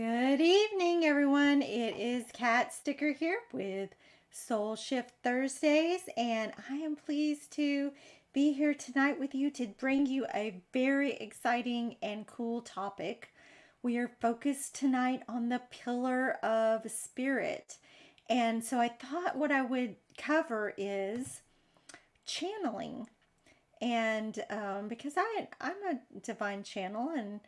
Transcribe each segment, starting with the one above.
Good evening, everyone. It is Kat Sticker here with Soul Shift Thursdays, and I am pleased to be here tonight with you to bring you a very exciting and cool topic. We are focused tonight on the pillar of spirit. And so I thought what I would cover is channeling. And because I'm a divine channel, and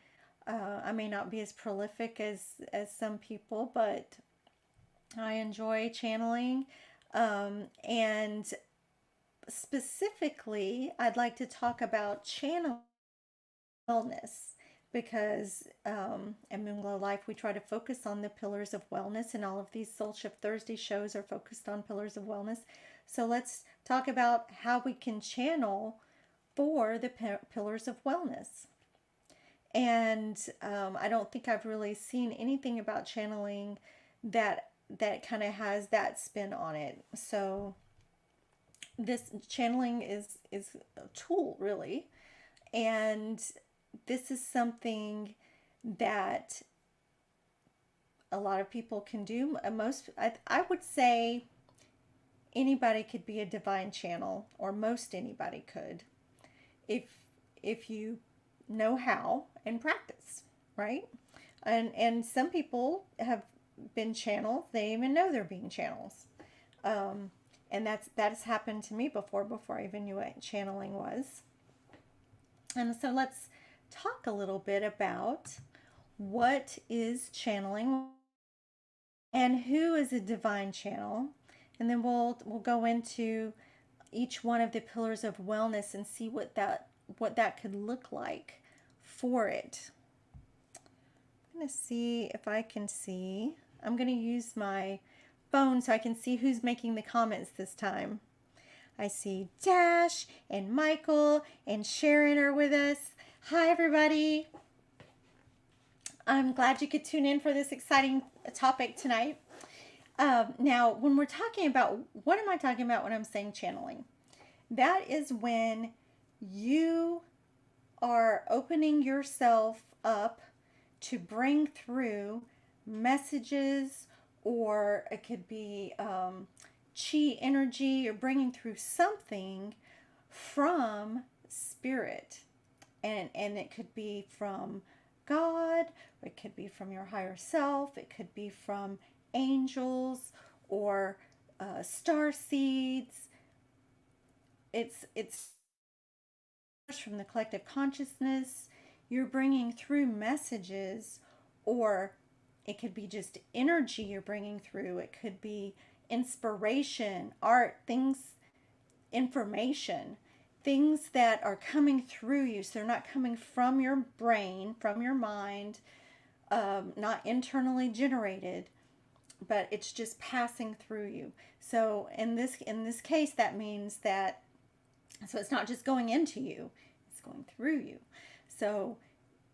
I may not be as prolific as some people, but I enjoy channeling. And specifically, I'd like to talk about channel wellness because at Moonglow Life we try to focus on the pillars of wellness, and all of these Soul Shift Thursday shows are focused on pillars of wellness. So let's talk about how we can channel for the pillars of wellness. And I don't think I've really seen anything about channeling that kind of has that spin on it. So this channeling is a tool really, and this is something that a lot of people can do. I would say anybody could be a divine channel, or most anybody could, if you know how and practice, right? And some people have been channeled, they even know they're being channels. And that has happened to me before I even knew what channeling was. And so let's talk a little bit about what is channeling and who is a divine channel. And then we'll go into each one of the pillars of wellness and see what that could look like for it. I'm going to see if I can see. I'm going to use my phone so I can see who's making the comments this time. I see Dash and Michael and Sharon are with us. Hi, everybody. I'm glad you could tune in for this exciting topic tonight. Now, when we're talking about, what am I talking about when I'm saying channeling? That is when you are opening yourself up to bring through messages, or it could be chi energy. You're bringing through something from spirit, and it could be from God, it could be from your higher self, it could be from angels or star seeds. It's from the collective consciousness. You're bringing through messages, or it could be just energy you're bringing through. It could be inspiration, art, things, information, things that are coming through you. So they're not coming from your brain, from your mind, not internally generated, but it's just passing through you. So in this case, that means that, so it's not just going into you, it's going through you. So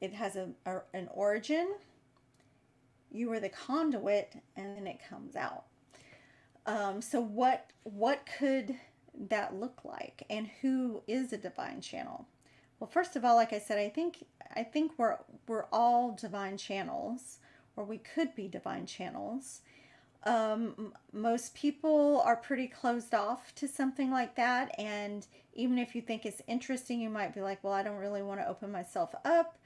it has an origin. You are the conduit, and then it comes out. So what could that look like, and who is a divine channel? Well, first of all, like I said, I think we're all divine channels, or we could be divine channels. Most people are pretty closed off to something like that, and even if you think it's interesting, you might be like, well, I don't really want to open myself up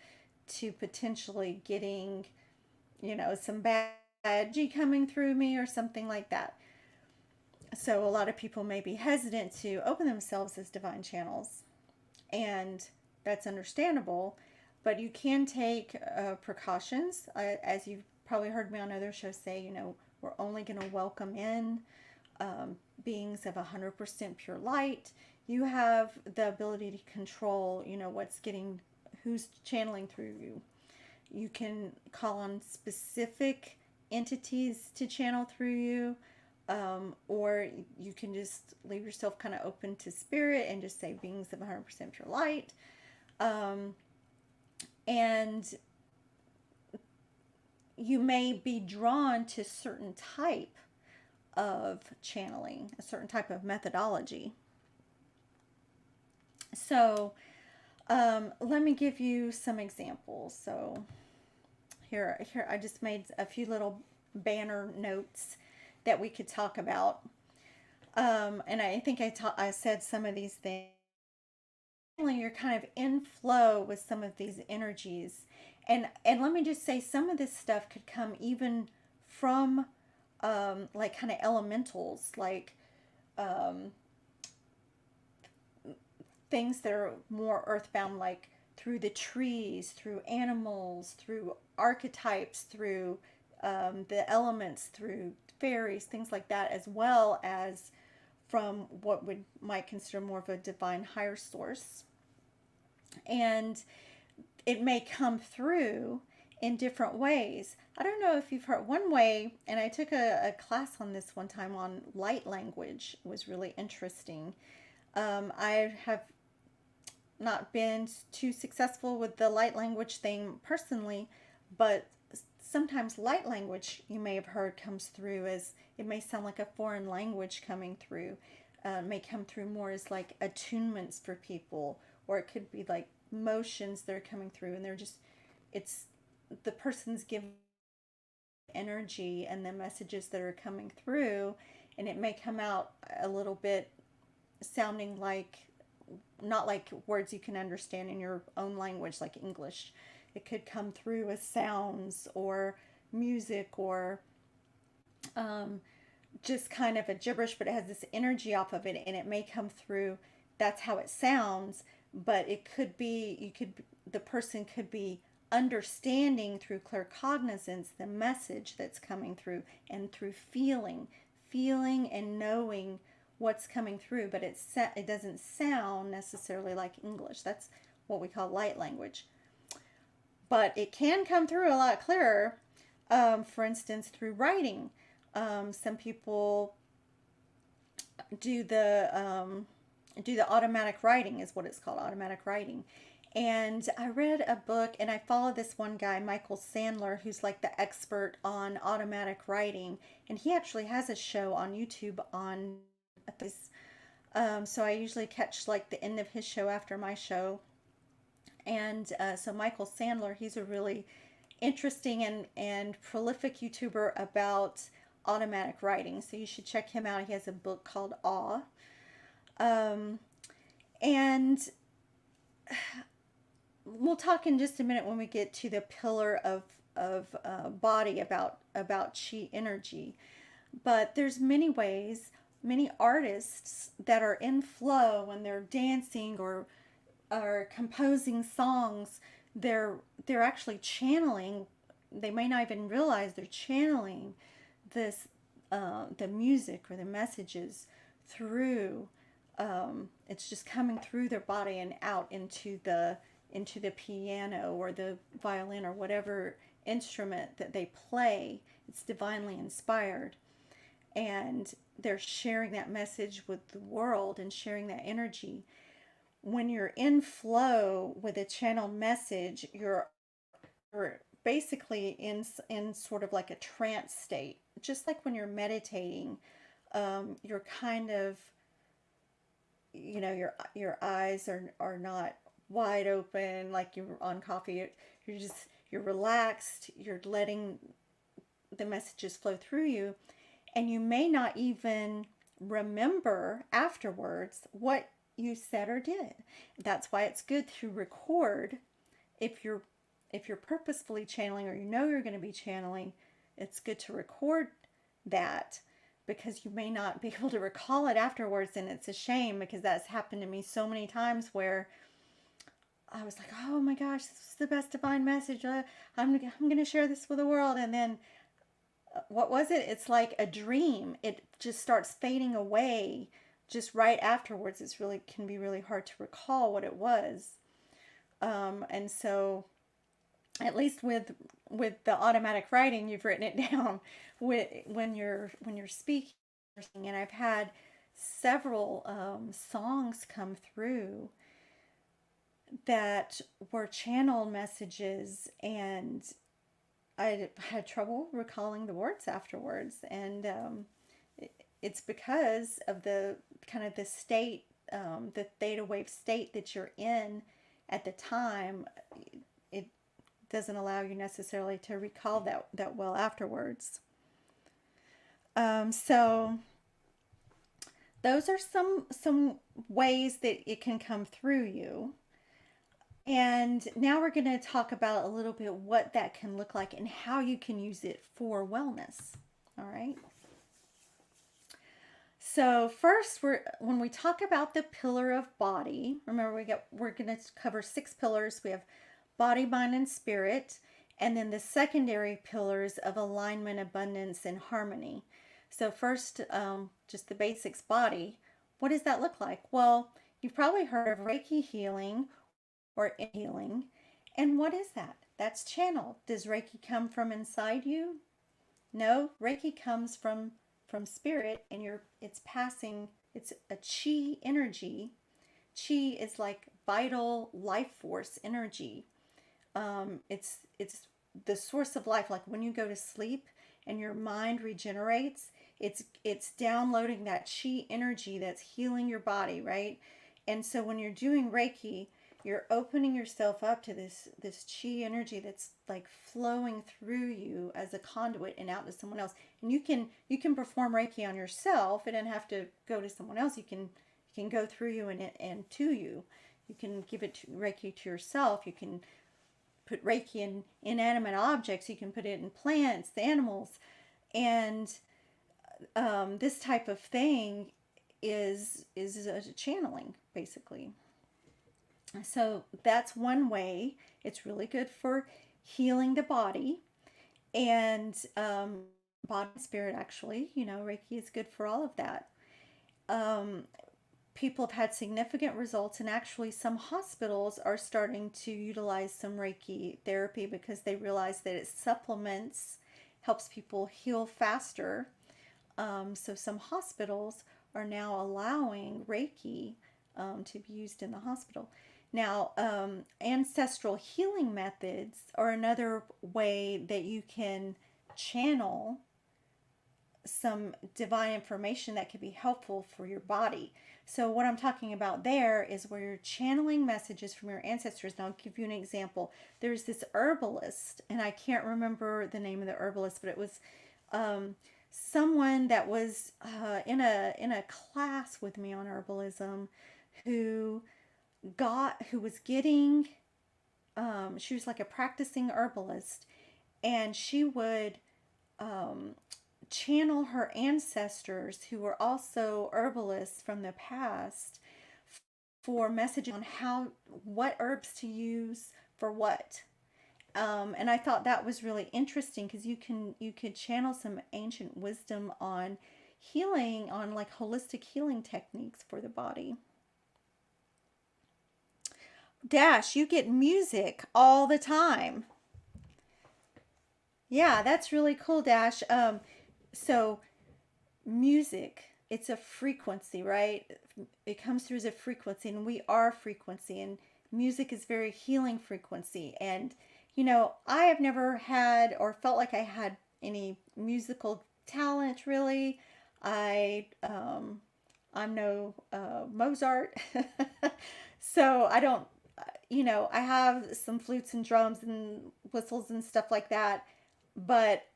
to potentially getting, some bad energy coming through me or something like that. So a lot of people may be hesitant to open themselves as divine channels, and that's understandable, but you can take precautions. As you've probably heard me on other shows say, we're only going to welcome in beings of 100% pure light. You have the ability to control, who's channeling through you. You can call on specific entities to channel through you, or you can just leave yourself kind of open to spirit and just say beings of 100% pure light. And you may be drawn to a certain type of channeling, a certain type of methodology. So let me give you some examples. So Here, I just made a few little banner notes that we could talk about. And I think I said some of these things. You're kind of in flow with some of these energies, and let me just say, some of this stuff could come even from like kind of elementals, like um, things that are more earthbound, like through the trees, through animals, through archetypes, through the elements, through fairies, things like that, as well as from what would might consider more of a divine higher source. And it may come through in different ways. I don't know if you've heard one way, and I took a class on this one time on light language. It was really interesting. I have not been too successful with the light language thing personally, but sometimes light language, you may have heard, comes through as it may sound like a foreign language coming through. May come through more as like attunements for people, or it could be like motions that are coming through, and they're just, it's the person's giving energy and the messages that are coming through, and it may come out a little bit sounding like not like words you can understand in your own language, like English. It could come through as sounds or music, or um, just kind of a gibberish, but it has this energy off of it, and it may come through. That's how it sounds, but it could be, the person could be understanding through claircognizance the message that's coming through, and through feeling and knowing what's coming through, but it doesn't sound necessarily like English. That's what we call light language. But it can come through a lot clearer, for instance, through writing. Some people do the automatic writing, is what it's called, automatic writing. And I read a book, and I follow this one guy, Michael Sandler, who's like the expert on automatic writing, and he actually has a show on YouTube on this. So I usually catch like the end of his show after my show. And so Michael Sandler, he's a really interesting and prolific YouTuber about automatic writing. So you should check him out. He has a book called Awe. Um, and we'll talk in just a minute when we get to the pillar of body about chi energy. But there's many ways, many artists that are in flow when they're dancing or are composing songs. They're actually channeling. They may not even realize they're channeling this the music or the messages through. It's just coming through their body and out into the piano or the violin or whatever instrument that they play. It's divinely inspired, and they're sharing that message with the world and sharing that energy. When you're in flow with a channeled message, you're basically in sort of like a trance state, just like when you're meditating. You're kind of, your eyes are not wide open like you're on coffee. You're relaxed. You're letting the messages flow through you, and you may not even remember afterwards what you said or did. That's why it's good to record. If you're purposefully channeling, or you're going to be channeling, it's good to record that, because you may not be able to recall it afterwards, and it's a shame, because that's happened to me so many times where I was like, oh my gosh, this is the best divine message. I'm going to share this with the world, and then what was it? It's like a dream. It just starts fading away just right afterwards. Can be really hard to recall what it was. And so, at least with the automatic writing, you've written it down when you're speaking. And I've had several songs come through that were channeled messages, and I had trouble recalling the words afterwards. And it's because of the kind of the state, the theta wave state that you're in at the time. doesn't allow you necessarily to recall that well afterwards. So those are some ways that it can come through you. And now we're going to talk about a little bit what that can look like and how you can use it for wellness. All right. So first, when we talk about the pillar of body, remember we're going to cover 6 pillars. We have body, mind, and spirit, and then the secondary pillars of alignment, abundance, and harmony. So first, just the basics, body. What does that look like? Well, you've probably heard of Reiki healing or healing. And what is that? That's channeled. Does Reiki come from inside you? No, Reiki comes from spirit, and it's passing. It's a chi energy. Chi is like vital life force energy. It's the source of life. Like when you go to sleep and your mind regenerates, it's downloading that chi energy that's healing your body, right? And so when you're doing Reiki, you're opening yourself up to this chi energy that's like flowing through you as a conduit and out to someone else. And you can perform Reiki on yourself. It doesn't have to go to someone else. You can go through you and to you. You can give Reiki to yourself. You can put Reiki in inanimate objects. You can put it in plants, animals, and this type of thing is a channeling, basically. So that's one way. It's really good for healing the body and body and spirit, actually. Reiki is good for all of that. People have had significant results, and actually some hospitals are starting to utilize some Reiki therapy because they realize that it supplements, helps people heal faster. So some hospitals are now allowing Reiki to be used in the hospital. Now, ancestral healing methods are another way that you can channel some divine information that could be helpful for your body. So what I'm talking about there is where you're channeling messages from your ancestors. Now I'll give you an example. There's this herbalist, and I can't remember the name of the herbalist, but it was someone that was in a class with me on herbalism who was getting she was like a practicing herbalist, and she would channel her ancestors who were also herbalists from the past for messages on what herbs to use for what. And I thought that was really interesting because you could channel some ancient wisdom on healing, on like holistic healing techniques for the body. Dash, you get music all the time. Yeah, that's really cool, Dash. So music, it's a frequency, right? It comes through as a frequency, and we are frequency, and music is very healing frequency. And I have never had or felt like I had any musical talent, really. I'm no Mozart, so I don't. I have some flutes and drums and whistles and stuff like that, but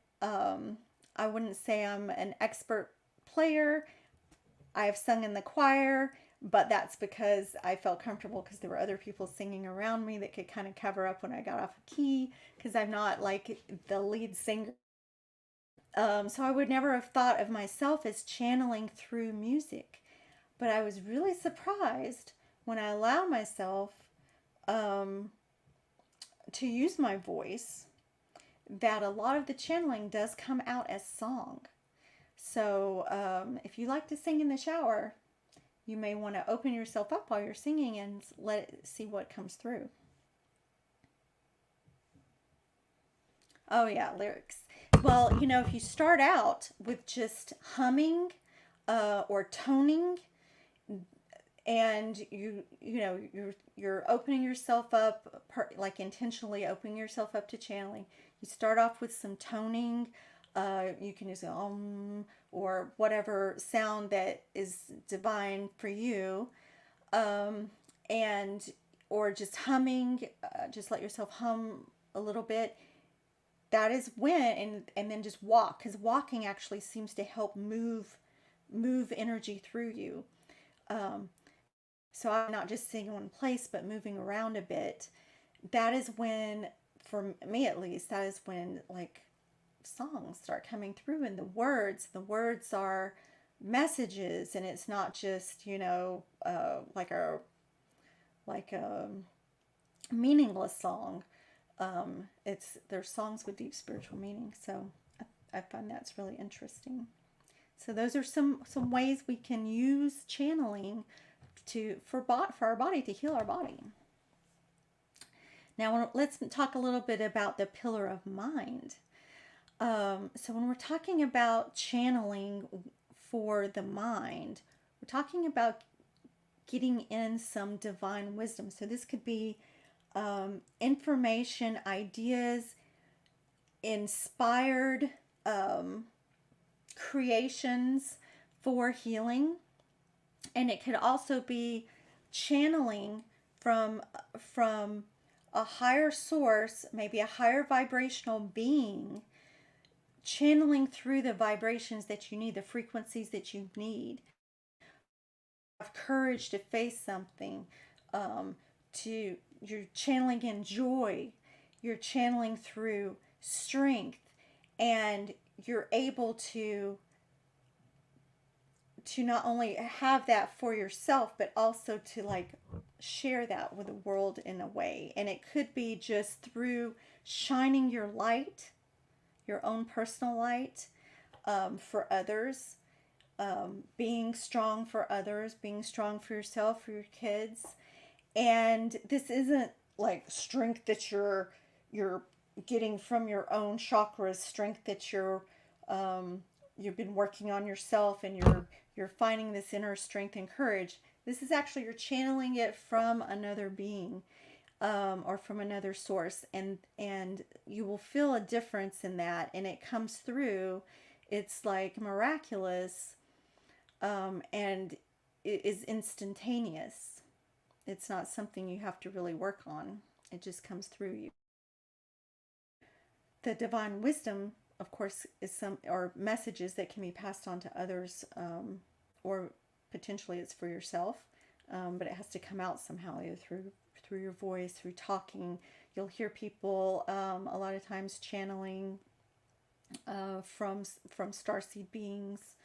I wouldn't say I'm an expert player. I have sung in the choir, but that's because I felt comfortable because there were other people singing around me that could kind of cover up when I got off a key, because I'm not like the lead singer. So I would never have thought of myself as channeling through music, but I was really surprised when I allow myself to use my voice, that a lot of the channeling does come out as song. So if you like to sing in the shower, you may want to open yourself up while you're singing and let it see what comes through. Oh yeah, lyrics. Well, if you start out with just humming or toning, and you're opening yourself up, like intentionally opening yourself up to channeling. You start off with some toning. You can use or whatever sound that is divine for you, and or just humming. Just let yourself hum a little bit, that is when, and then just walk, because walking actually seems to help move energy through you. Um, so I'm not just sitting in one place, but moving around a bit. That is when, for me at least, that is when like songs start coming through, and the words are messages, and it's not just, like a meaningless song. It's there's songs with deep spiritual meaning. So I find that's really interesting. So those are some ways we can use channeling for our body, to heal our body. Now let's talk a little bit about the pillar of mind. So when we're talking about channeling for the mind, we're talking about getting in some divine wisdom. So this could be information, ideas, inspired creations for healing. And it could also be channeling from a higher source, maybe a higher vibrational being, channeling through the vibrations that you need, the frequencies that you need. Have courage to face something. You're channeling in joy. You're channeling through strength, and you're able to not only have that for yourself, but also to like share that with the world in a way. And it could be just through shining your light, your own personal light, for others, being strong for others, being strong for yourself, for your kids. And this isn't like strength that you're getting from your own chakras, strength that you've been working on yourself, and you're finding this inner strength and courage. This is actually, you're channeling it from another being, or from another source, and you will feel a difference in that, and it comes through. It's like miraculous, and it is instantaneous. It's not something you have to really work on. It just comes through you. The divine wisdom, of course, is some or messages that can be passed on to others, or potentially it's for yourself, but it has to come out somehow, either through your voice, through talking. You'll hear people a lot of times channeling from starseed beings,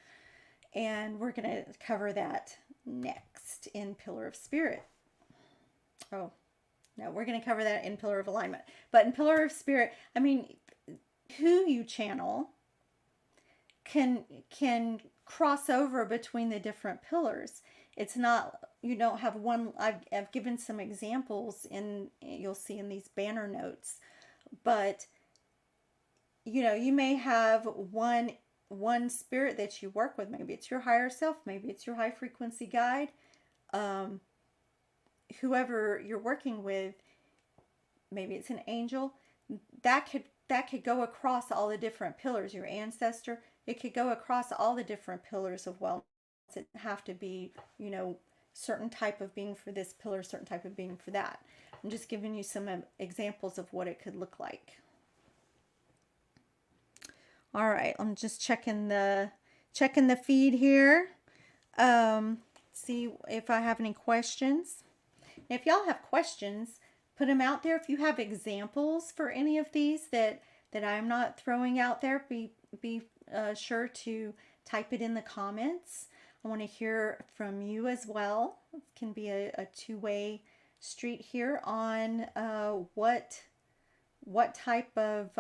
and we're going to cover that next in Pillar of Spirit. Oh, no, we're going to cover that in Pillar of Alignment. But in Pillar of Spirit, I mean, who you channel can cross over between the different pillars. It's not, you don't have one. I've given some examples you'll see in these banner notes, but you may have one spirit that you work with. Maybe it's your higher self, maybe it's your high frequency guide. Whoever you're working with, maybe it's an angel, that could go across all the different pillars. Your ancestor, it could go across all the different pillars of wellness. It doesn't have to be, certain type of being for this pillar, certain type of being for that. I'm just giving you some examples of what it could look like. All right, I'm just checking the feed here. See if I have any questions. If y'all have questions, put them out there. If you have examples for any of these that I'm not throwing out there, be sure to type it in the comments. I want to hear from you as well. It can be a two-way street here on what type of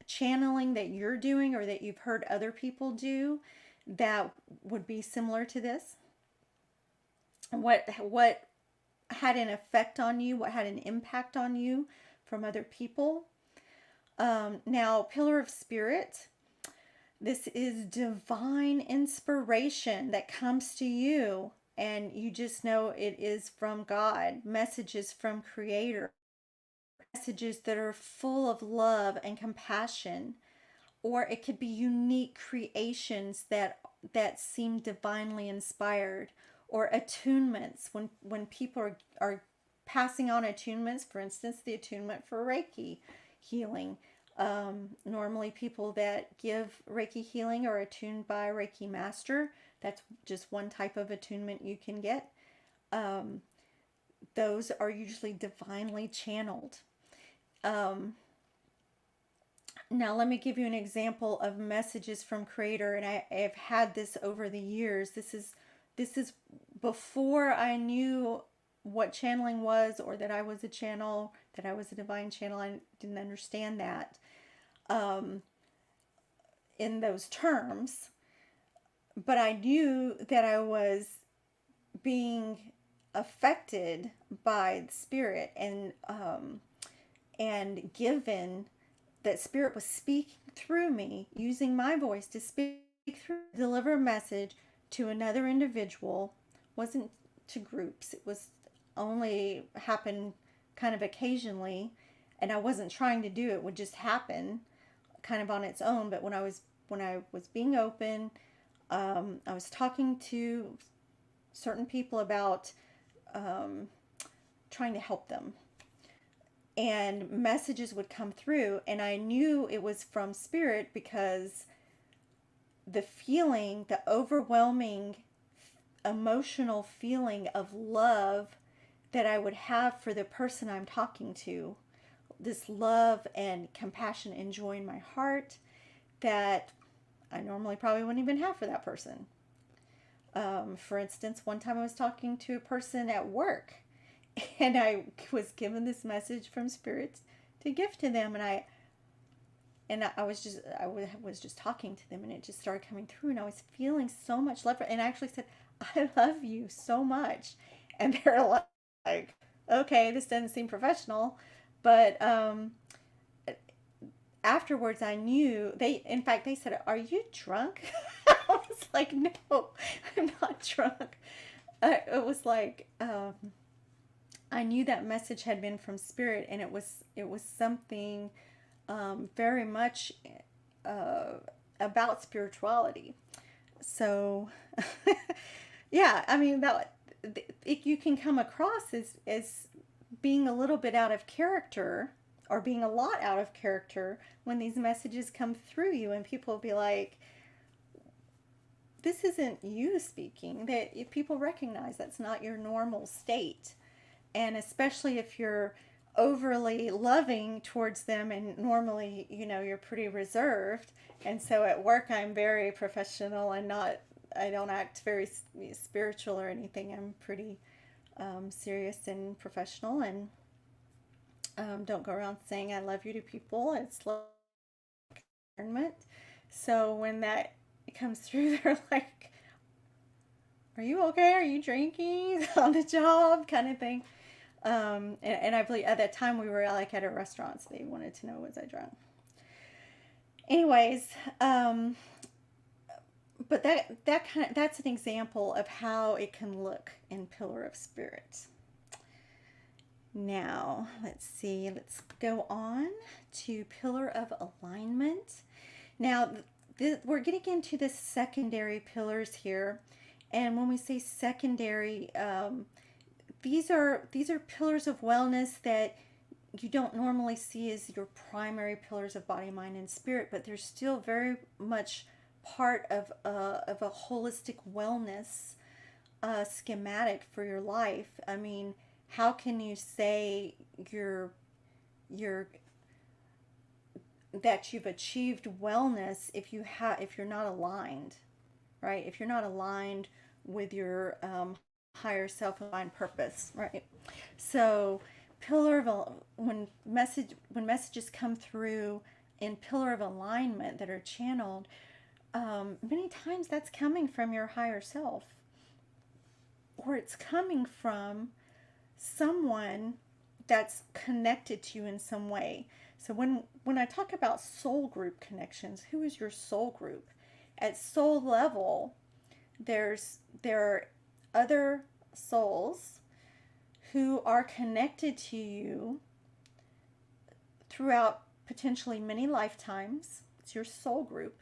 channeling that you're doing, or that you've heard other people do, that would be similar to this. What had an effect on you, what had an impact on you from other people. Now, Pillar of Spirit, this is divine inspiration that comes to you, and you just know it is from God. Messages from Creator, messages that are full of love and compassion, or it could be unique creations that seem divinely inspired, or attunements, when people are passing on attunements. For instance, the attunement for Reiki. healing. Normally, people that give Reiki healing are attuned by a Reiki master. That's just one type of attunement you can get. Um, those are usually divinely channeled. Um, Now, let me give you an example of messages from Creator, and I've had this over the years. This is before I knew what channeling was, or that I was a channel, that I was a divine channel. I didn't understand that um, in those terms, but I knew that I was being affected by the spirit, and given that spirit was speaking through me, using my voice to speak through, deliver a message to another individual. Wasn't to groups. It was only happened kind of occasionally, and I wasn't trying to do it. It would just happen kind of on its own. But when I was being open, I was talking to certain people about um, trying to help them, and messages would come through, and I knew it was from spirit because the overwhelming emotional feeling of love that I would have for the person I'm talking to, this love and compassion and joy in my heart that I normally probably wouldn't even have for that person. For instance, one time I was talking to a person at work, and I was given this message from spirits to give to them, and I was just talking to them, and it just started coming through, and I was feeling so much love and I actually said, I love you so much. And they're like, okay, this doesn't seem professional. But afterwards I knew, in fact they said, are you drunk? I was like, no, I'm not drunk. It was like, I knew that message had been from spirit, and it was something very much uh, about spirituality. So, yeah, I mean you can come across as being a little bit out of character, or being a lot out of character, when these messages come through you, and people will be like, "This isn't you speaking." That if people recognize that's not your normal state, and especially if you're overly loving towards them, and normally you're pretty reserved, and so at work I'm very professional and not, I don't act very spiritual or anything. I'm pretty serious and professional, and don't go around saying I love you to people. It's like environment. So when that comes through, they're like, are you okay? Are you drinking on the job, kind of thing. And I believe at that time we were like at a restaurant, so they wanted to know, was I drunk? Anyways, but that's an example of how it can look in Pillar of Spirit. Now, let's see. Let's go on to Pillar of Alignment. Now, we're getting into the secondary pillars here, and when we say secondary, these are pillars of wellness that you don't normally see as your primary pillars of body, mind, and spirit, but they're still very much part of a holistic wellness schematic for your life. I mean, how can you say you're that you've achieved wellness if you're not aligned, right? If you're not aligned with your higher self aligned purpose, right? So, when messages come through in pillar of alignment that are channeled, many times that's coming from your higher self, or it's coming from someone that's connected to you in some way. So when I talk about soul group connections, who is your soul group? At soul level, there are other souls who are connected to you throughout potentially many lifetimes. It's your soul group.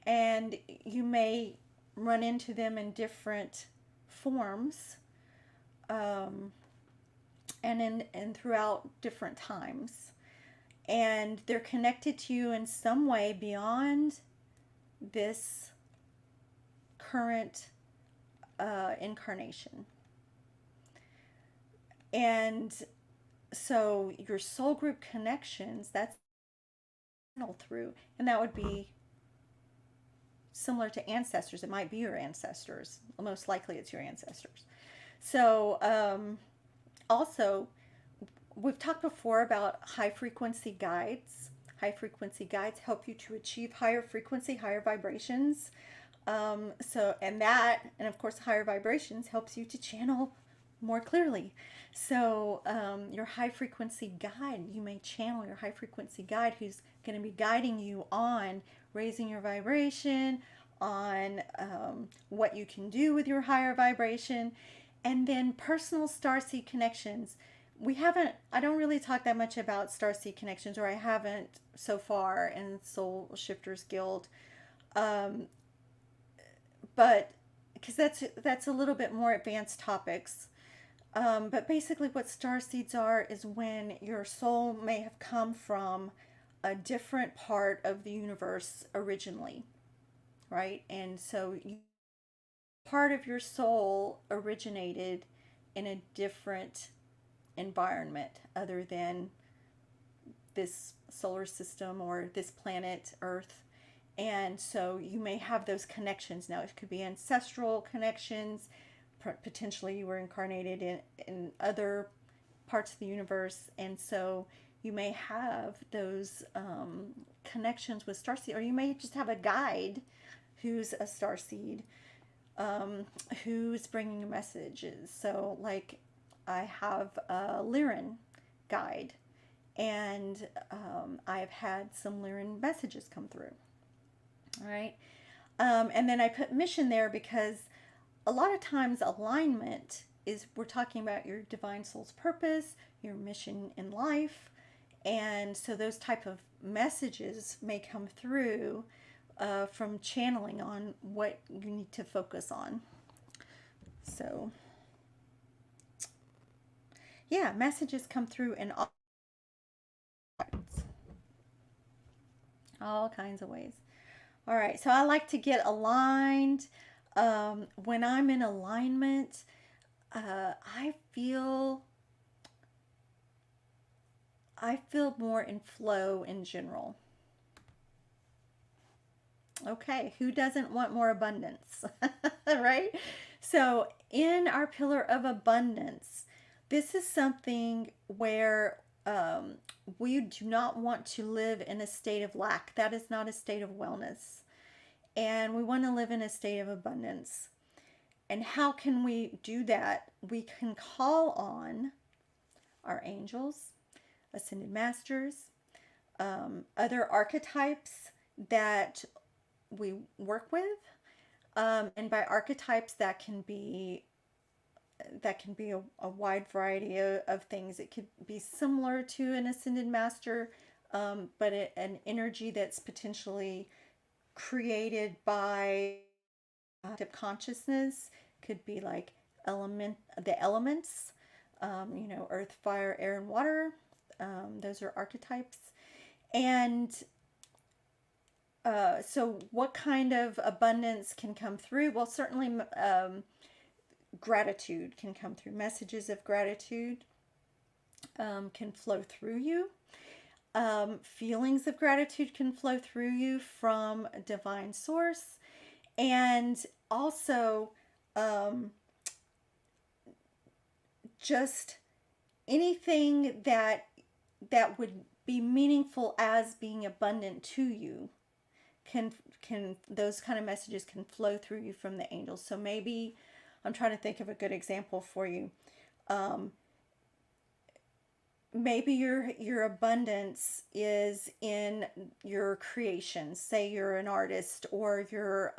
And you may run into them in different forms, and throughout different times. and they're connected to you in some way beyond this current incarnation. And so your soul group connections, that's through, and that would be similar to ancestors. It might be your ancestors. Most likely it's your ancestors. So also, we've talked before about high frequency guides. High frequency guides help you to achieve higher frequency, higher vibrations. And of course, higher vibrations helps you to channel more clearly. So your high frequency guide, you may channel your high frequency guide who's going to be guiding you on raising your vibration, on what you can do with your higher vibration. And then personal starseed connections. I don't really talk that much about starseed connections, or I haven't so far in Soul Shifters Guild. But because that's a little bit more advanced topics. But basically what starseeds are is when your soul may have come from a different part of the universe originally, right? And so part of your soul originated in a different environment other than this solar system or this planet Earth. And so you may have those connections. Now it could be ancestral connections. Potentially you were incarnated in other parts of the universe, and so you may have those connections with starseed, or you may just have a guide who's a starseed, who's bringing messages. So like I have a Lyran guide, and I've had some Lyran messages come through. All right. And then I put mission there because a lot of times alignment is, we're talking about your divine soul's purpose, your mission in life. And so those type of messages may come through from channeling on what you need to focus on. So yeah, messages come through in all kinds of ways. All right, so I like to get aligned. When I'm in alignment, I feel more in flow in general. Okay, who doesn't want more abundance? Right? So in our pillar of abundance, this is something where we do not want to live in a state of lack. That is not a state of wellness. And we want to live in a state of abundance. And how can we do that? We can call on our angels, ascended masters, other archetypes that we work with. And by archetypes, that can be a wide variety of things. It could be similar to an ascended master, but an energy that's potentially created by consciousness. Could be like the elements, earth, fire, air, and water. Those are archetypes. And so what kind of abundance can come through? Well, certainly gratitude can come through. Messages of gratitude can flow through you. Feelings of gratitude can flow through you from a divine source. And also just anything that would be meaningful as being abundant to you can those kind of messages can flow through you from the angels. So maybe I'm trying to think of a good example for you. Maybe your abundance is in your creations. Say you're an artist, or you're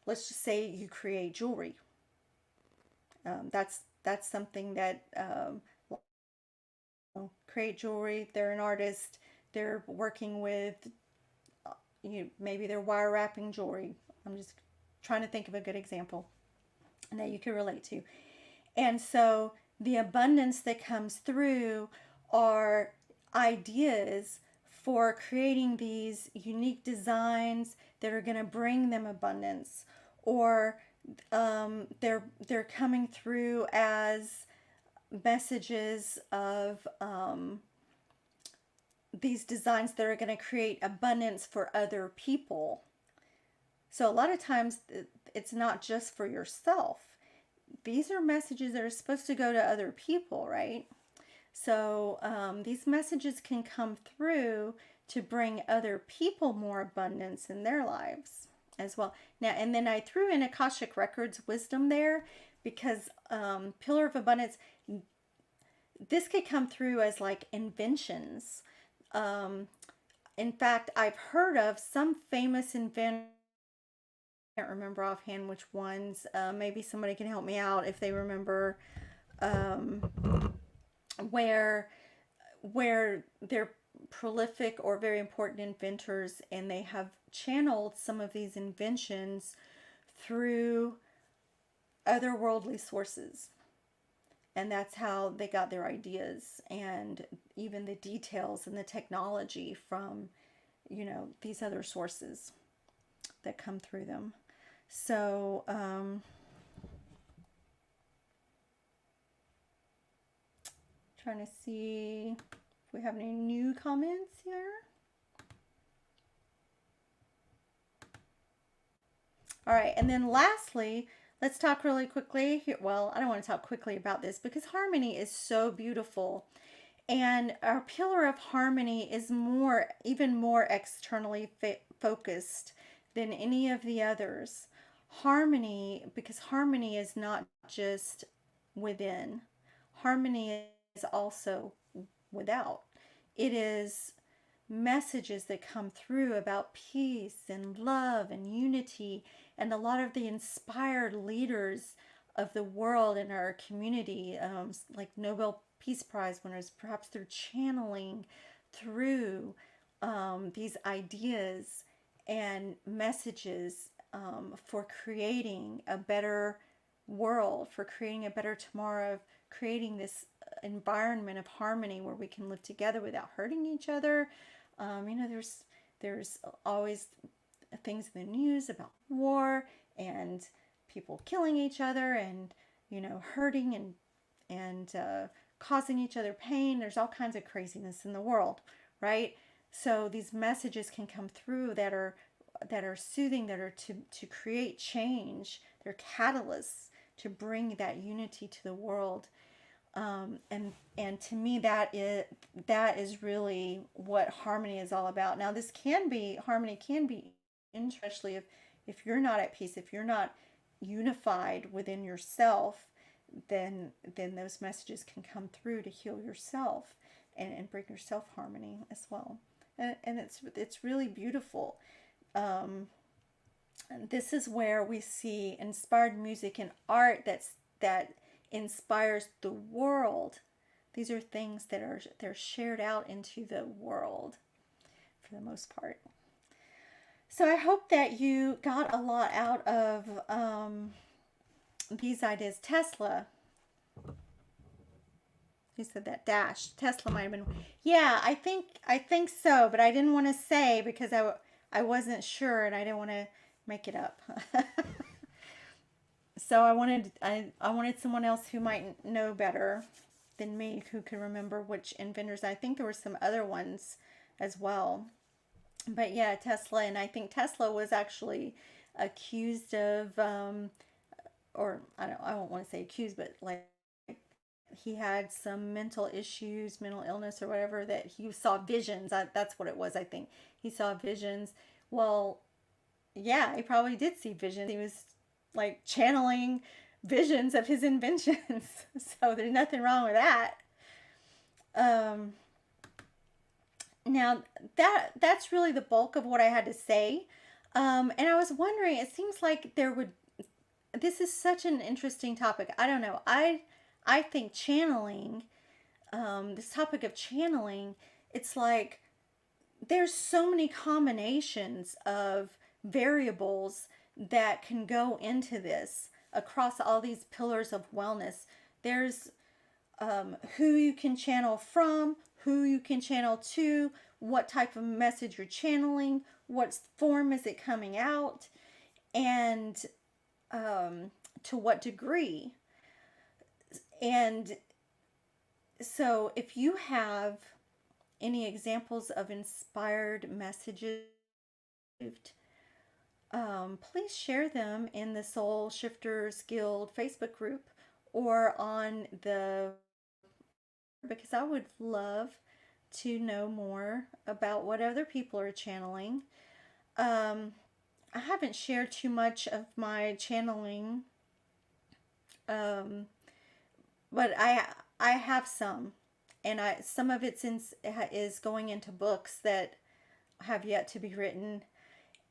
let's just say you create jewelry. That's something that create jewelry. They're an artist. They're working with maybe they're wire wrapping jewelry. I'm just trying to think of a good example that you can relate to. And so the abundance that comes through are ideas for creating these unique designs that are going to bring them abundance, or they're coming through as messages of these designs that are going to create abundance for other people. So a lot of times it's not just for yourself. These are messages that are supposed to go to other people, right? So these messages can come through to bring other people more abundance in their lives as well. Now, and then I threw in Akashic Records wisdom there because Pillar of Abundance, this could come through as like inventions. In fact, I've heard of some famous inventors. I can't remember offhand which ones. Maybe somebody can help me out if they remember, where they're prolific or very important inventors, and they have channeled some of these inventions through otherworldly sources. And that's how they got their ideas and even the details and the technology from, these other sources that come through them. So, trying to see if we have any new comments here. All right, and then lastly, let's talk really quickly. Well, I don't want to talk quickly about this because harmony is so beautiful. And our pillar of harmony is even more externally focused than any of the others. Harmony, because harmony is not just within. Harmony is also without. It is messages that come through about peace and love and unity, and a lot of the inspired leaders of the world in our community, like Nobel Peace Prize winners, perhaps they're channeling through these ideas and messages for creating a better world, for creating a better tomorrow, creating this environment of harmony where we can live together without hurting each other. There's always things in the news about war and people killing each other and hurting and causing each other pain. There's all kinds of craziness in the world, right? So these messages can come through that are soothing, that are to create change. They're catalysts to bring that unity to the world. And to me, that is really what harmony is all about. Now, harmony can be, especially if you're not at peace, if you're not unified within yourself, then those messages can come through to heal yourself and bring yourself harmony as well. And it's really beautiful. This is where we see inspired music and art that inspires the world. These are things they're shared out into the world for the most part. So I hope that you got a lot out of these ideas. Tesla, who said that? Dash. Tesla might have been. Yeah, I think so, but I didn't want to say because I wasn't sure and I didn't want to make it up. So I wanted someone else who might know better than me, who could remember which inventors. I think there were some other ones as well. But yeah, Tesla, and I think Tesla was actually accused of, or I won't want to say accused, but like he had some mental issues, mental illness or whatever, that he saw visions. That's what it was, I think. He saw visions. Well, yeah, he probably did see visions. He was like channeling visions of his inventions. So there's nothing wrong with that. Now that's really the bulk of what I had to say. And I was wondering, it seems like this is such an interesting topic. I don't know. I think channeling, this topic of channeling, it's like there's so many combinations of variables that can go into this across all these pillars of wellness. There's who you can channel from, who you can channel to, what type of message you're channeling, what form is it coming out, and to what degree. And so if you have any examples of inspired messages, please share them in the Soul Shifters Guild Facebook group or on the, because I would love to know more about what other people are channeling. I haven't shared too much of my channeling, but I have some, and some of it's is going into books that have yet to be written,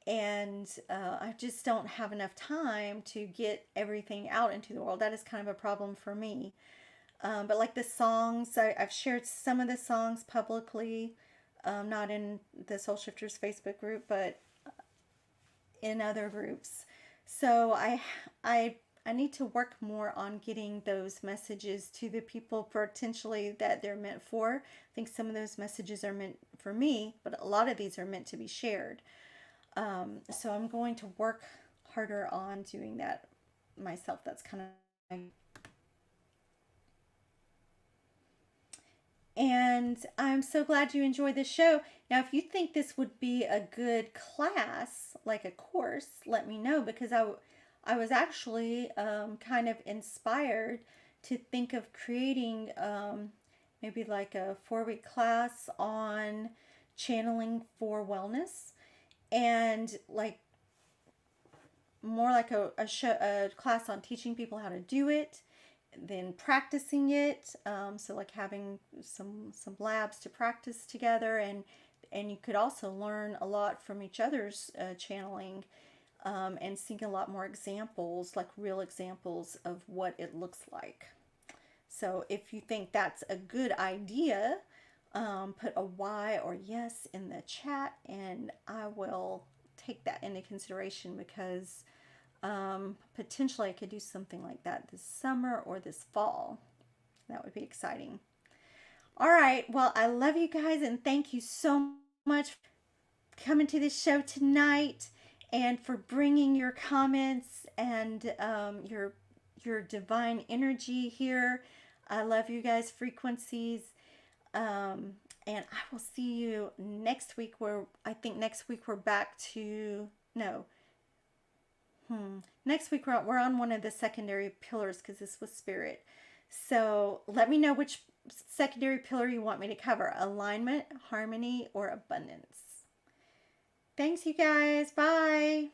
and I just don't have enough time to get everything out into the world. That is kind of a problem for me. But like the songs, I've shared some of the songs publicly, not in the Soul Shifters Facebook group, but in other groups. So I need to work more on getting those messages to the people potentially that they're meant for. I think some of those messages are meant for me, but a lot of these are meant to be shared. So I'm going to work harder on doing that myself. That's kind of, and I'm so glad you enjoyed this show. Now, if you think this would be a good class, like a course, let me know, because I was actually kind of inspired to think of creating maybe like a 4-week class on channeling for wellness, and like more like a class on teaching people how to do it, then practicing it. So like having some labs to practice together, and you could also learn a lot from each other's channeling, and seeing a lot more examples, like real examples of what it looks like. So if you think that's a good idea, put a Y or yes in the chat, and I will take that into consideration, because potentially I could do something like that this summer or this fall. That would be exciting. All right. Well, I love you guys, and thank you so much for coming to this show tonight, and for bringing your comments and your divine energy here. I love you guys' frequencies. And I will see you next week, where I think next week we're back to, no. Next week we're on one of the secondary pillars, because this was spirit. So let me know which secondary pillar you want me to cover: alignment, harmony, or abundance. Thanks, you guys. Bye.